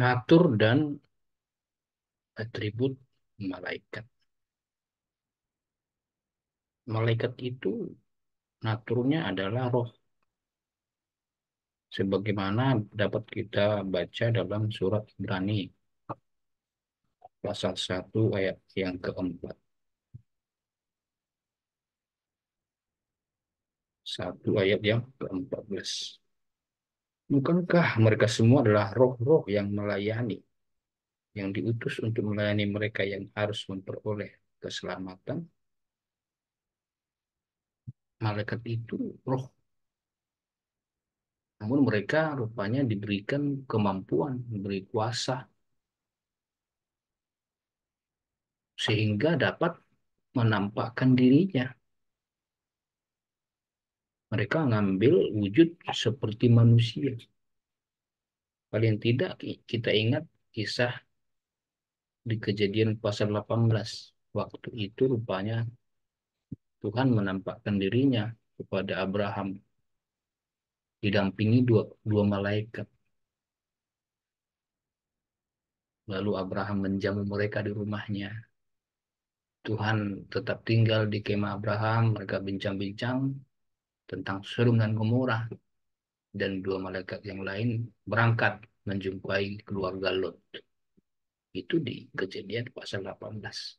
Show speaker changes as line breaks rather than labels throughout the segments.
Natur dan atribut malaikat. Malaikat itu naturnya adalah roh, sebagaimana dapat kita baca dalam surat Ibrani pasal 1 ayat yang keempat. 1 ayat yang ke-14. Bukankah mereka semua adalah roh-roh yang melayani, yang diutus untuk melayani mereka yang harus memperoleh keselamatan? Malaikat itu roh, namun mereka rupanya diberikan kemampuan, diberi kuasa, sehingga dapat menampakkan dirinya. Mereka ngambil wujud seperti manusia. Paling tidak kita ingat kisah di Kejadian pasal 18. Waktu itu rupanya Tuhan menampakkan dirinya kepada Abraham, didampingi dua malaikat. Lalu Abraham menjamu mereka di rumahnya. Tuhan tetap tinggal di kemah Abraham. Mereka bincang-bincang tentang Sodom dan Gomora. Dan dua malaikat yang lain berangkat menjumpai keluarga Lot. Itu di Kejadian pasal 18.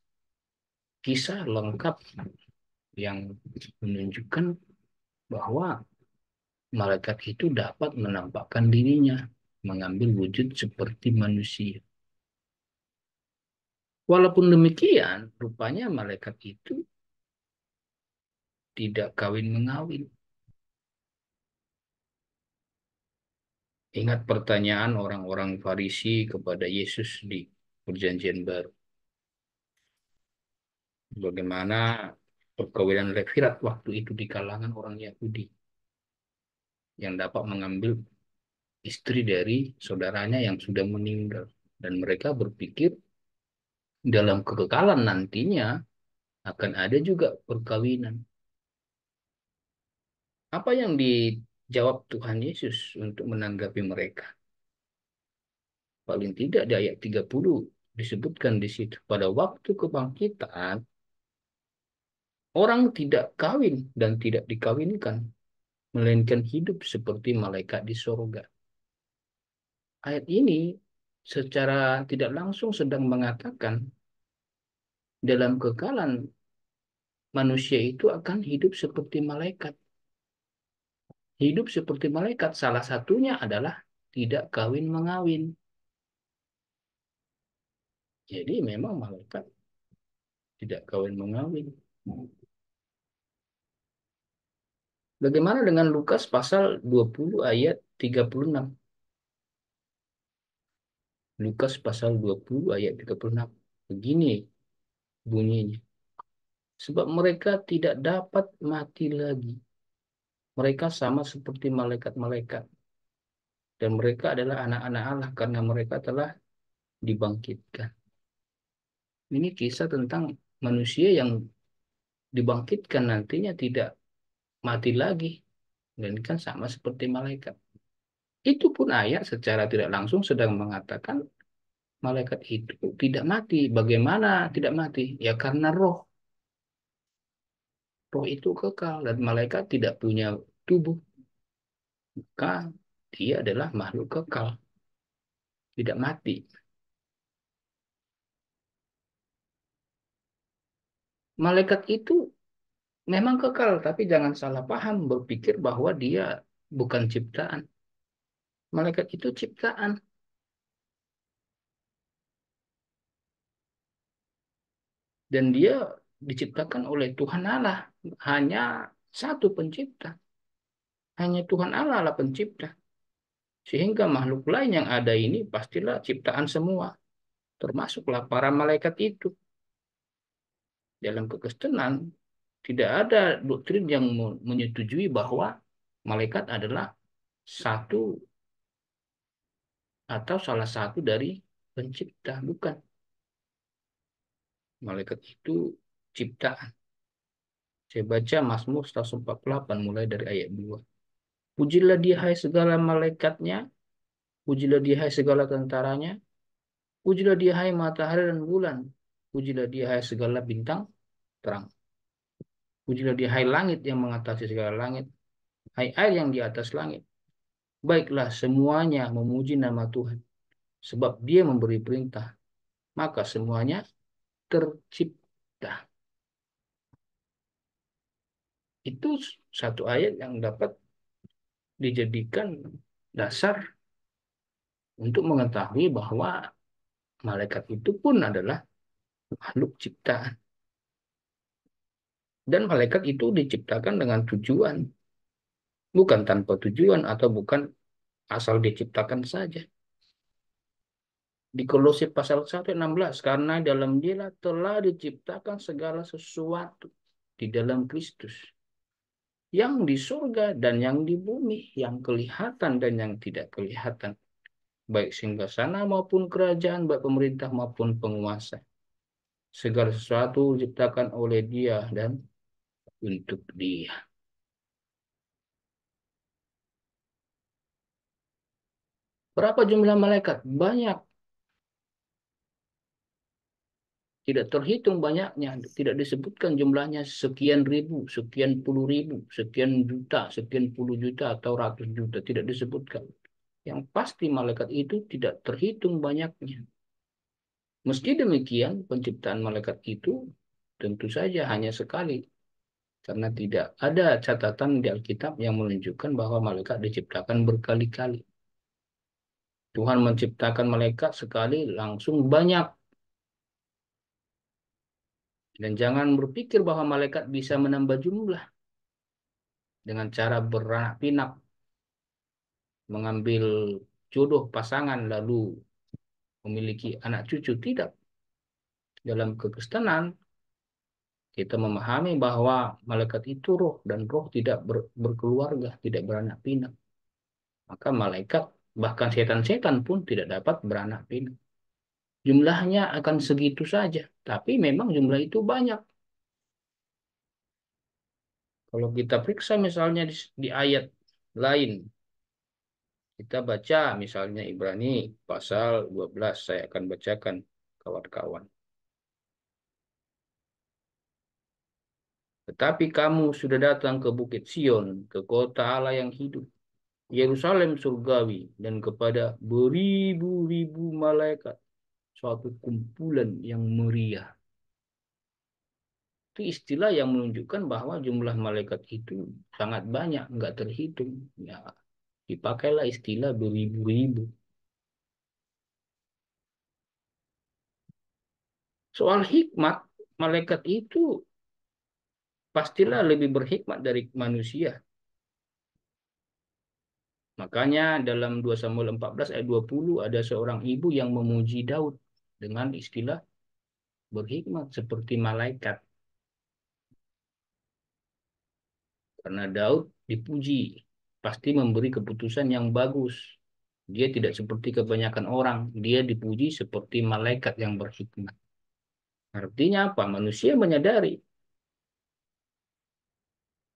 Kisah lengkap yang menunjukkan bahwa malaikat itu dapat menampakkan dirinya, mengambil wujud seperti manusia. Walaupun demikian, rupanya malaikat itu tidak kawin-mengawin. Ingat pertanyaan orang-orang Farisi kepada Yesus di Perjanjian Baru. Bagaimana perkawinan levirat waktu itu di kalangan orang Yahudi yang dapat mengambil istri dari saudaranya yang sudah meninggal. Dan mereka berpikir dalam kekekalan nantinya akan ada juga perkawinan. Apa yang dijawab Tuhan Yesus untuk menanggapi mereka? Paling tidak di ayat 30 disebutkan di situ. Pada waktu kebangkitan, orang tidak kawin dan tidak dikawinkan, melainkan hidup seperti malaikat di sorga. Ayat ini secara tidak langsung sedang mengatakan dalam kekalan manusia itu akan hidup seperti malaikat. Hidup seperti malaikat salah satunya adalah tidak kawin mengawin. Jadi memang malaikat tidak kawin mengawin. Bagaimana dengan Lukas pasal 20 ayat 36? Lukas pasal 20 ayat 36. Begini bunyinya. Sebab mereka tidak dapat mati lagi. Mereka sama seperti malaikat-malaikat. Dan mereka adalah anak-anak Allah karena mereka telah dibangkitkan. Ini kisah tentang manusia yang dibangkitkan nantinya tidak mati lagi. Dan kan sama seperti malaikat. Itu pun ayat secara tidak langsung sedang mengatakan malaikat itu tidak mati. Bagaimana tidak mati? Ya karena roh. Roh itu kekal dan malaikat tidak punya tubuh. Maka dia adalah makhluk kekal, tidak mati. Malaikat itu memang kekal, tapi jangan salah paham berpikir bahwa dia bukan ciptaan. Malaikat itu ciptaan dan dia diciptakan oleh Tuhan Allah. Hanya satu pencipta. Hanya Tuhan Allah lah pencipta. Sehingga makhluk lain yang ada ini pastilah ciptaan semua. Termasuklah para malaikat itu. Dalam kekristenan, tidak ada doktrin yang menyetujui bahwa malaikat adalah satu atau salah satu dari pencipta. Bukan. Malaikat itu ciptaan. Saya baca Mazmur 148 mulai dari ayat 2. Pujilah dia hai segala malaikatnya Pujilah dia hai segala tentaranya. Pujilah dia hai matahari dan bulan. Pujilah dia hai segala bintang terang. Pujilah dia hai langit yang mengatasi segala langit. Hai air yang di atas langit. Baiklah semuanya memuji nama Tuhan. Sebab dia memberi perintah. Maka semuanya tercipta. Itu satu ayat yang dapat dijadikan dasar untuk mengetahui bahwa malaikat itu pun adalah makhluk ciptaan. Dan malaikat itu diciptakan dengan tujuan, bukan tanpa tujuan atau bukan asal diciptakan saja. Di Kolose pasal 1:16, karena dalam Dia telah diciptakan segala sesuatu di dalam Kristus, yang di surga dan yang di bumi, yang kelihatan dan yang tidak kelihatan, baik singgasana maupun kerajaan, baik pemerintah maupun penguasa. Segala sesuatu diciptakan oleh Dia dan untuk Dia. Berapa jumlah malaikat? Banyak. Tidak terhitung banyaknya. Tidak disebutkan jumlahnya sekian ribu, sekian puluh ribu, sekian juta, sekian puluh juta, atau ratus juta. Tidak disebutkan. Yang pasti malaikat itu tidak terhitung banyaknya. Meski demikian, penciptaan malaikat itu tentu saja hanya sekali. Karena tidak ada catatan di Alkitab yang menunjukkan bahwa malaikat diciptakan berkali-kali. Tuhan menciptakan malaikat sekali langsung banyak. Dan jangan berpikir bahwa malaikat bisa menambah jumlah dengan cara beranak pinak, mengambil jodoh pasangan lalu memiliki anak cucu. Tidak. Dalam kekristenan, kita memahami bahwa malaikat itu roh dan roh tidak berkeluarga, tidak beranak pinak. Maka malaikat, bahkan setan-setan pun tidak dapat beranak pinak. Jumlahnya akan segitu saja, tapi memang jumlah itu banyak. Kalau kita periksa misalnya di ayat lain, kita baca misalnya Ibrani pasal 12, saya akan bacakan kawan-kawan. Tetapi kamu sudah datang ke Bukit Sion, ke kota Allah yang hidup, Yerusalem surgawi, dan kepada beribu-ribu malaikat, suatu kumpulan yang meriah. Itu istilah yang menunjukkan bahwa jumlah malaikat itu sangat banyak, nggak terhitung. Ya, dipakailah istilah beribu-ribu. Soal hikmat, malaikat itu pastilah lebih berhikmat dari manusia. Makanya dalam 2 Samuel 14 ayat 20 ada seorang ibu yang memuji Daud dengan istilah berhikmat seperti malaikat. Karena Daud dipuji, pasti memberi keputusan yang bagus. Dia tidak seperti kebanyakan orang, dia dipuji seperti malaikat yang berhikmat. Artinya apa? Manusia menyadari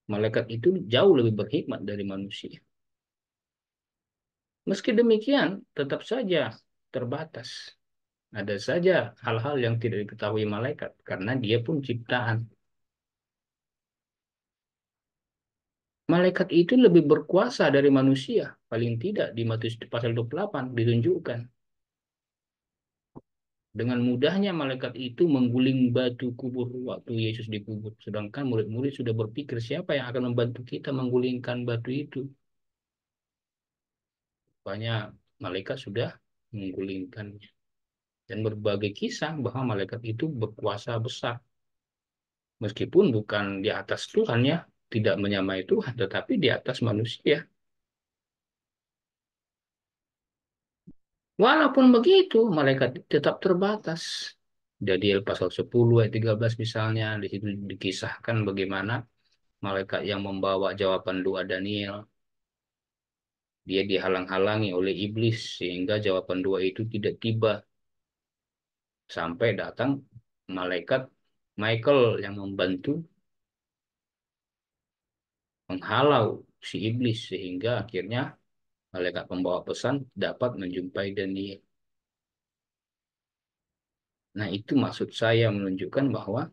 malaikat itu jauh lebih berhikmat dari manusia. Meski demikian, tetap saja terbatas. Ada saja hal-hal yang tidak diketahui malaikat karena dia pun ciptaan. Malaikat itu lebih berkuasa dari manusia, paling tidak di Matius pasal 28 ditunjukkan. Dengan mudahnya malaikat itu mengguling batu kubur waktu Yesus dikubur. Sedangkan murid-murid sudah berpikir siapa yang akan membantu kita menggulingkan batu itu. Banyak malaikat sudah menggulingkannya. Dan berbagai kisah bahwa malaikat itu berkuasa besar. Meskipun bukan di atas Tuhan ya, tidak menyamai Tuhan, tetapi di atas manusia. Walaupun begitu, malaikat tetap terbatas. Daniel pasal 10 ayat 13 misalnya, di situ dikisahkan bagaimana malaikat yang membawa jawaban doa Daniel, dia dihalang-halangi oleh iblis sehingga jawaban doa itu tidak tiba sampai datang malaikat Michael yang membantu menghalau si iblis sehingga akhirnya Malaikat pembawa pesan dapat menjumpai Daniel. Nah, itu maksud saya menunjukkan bahwa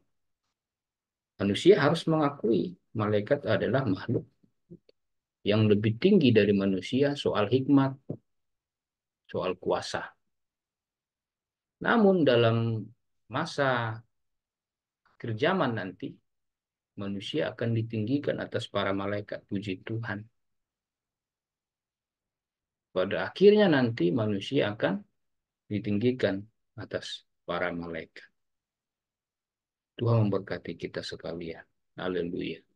manusia harus mengakui malaikat adalah makhluk yang lebih tinggi dari manusia soal hikmat, soal kuasa. Namun dalam masa akhir zaman nanti, manusia akan ditinggikan atas para malaikat. Puji Tuhan. Pada akhirnya nanti manusia akan ditinggikan atas para malaikat. Tuhan memberkati kita sekalian. Haleluya.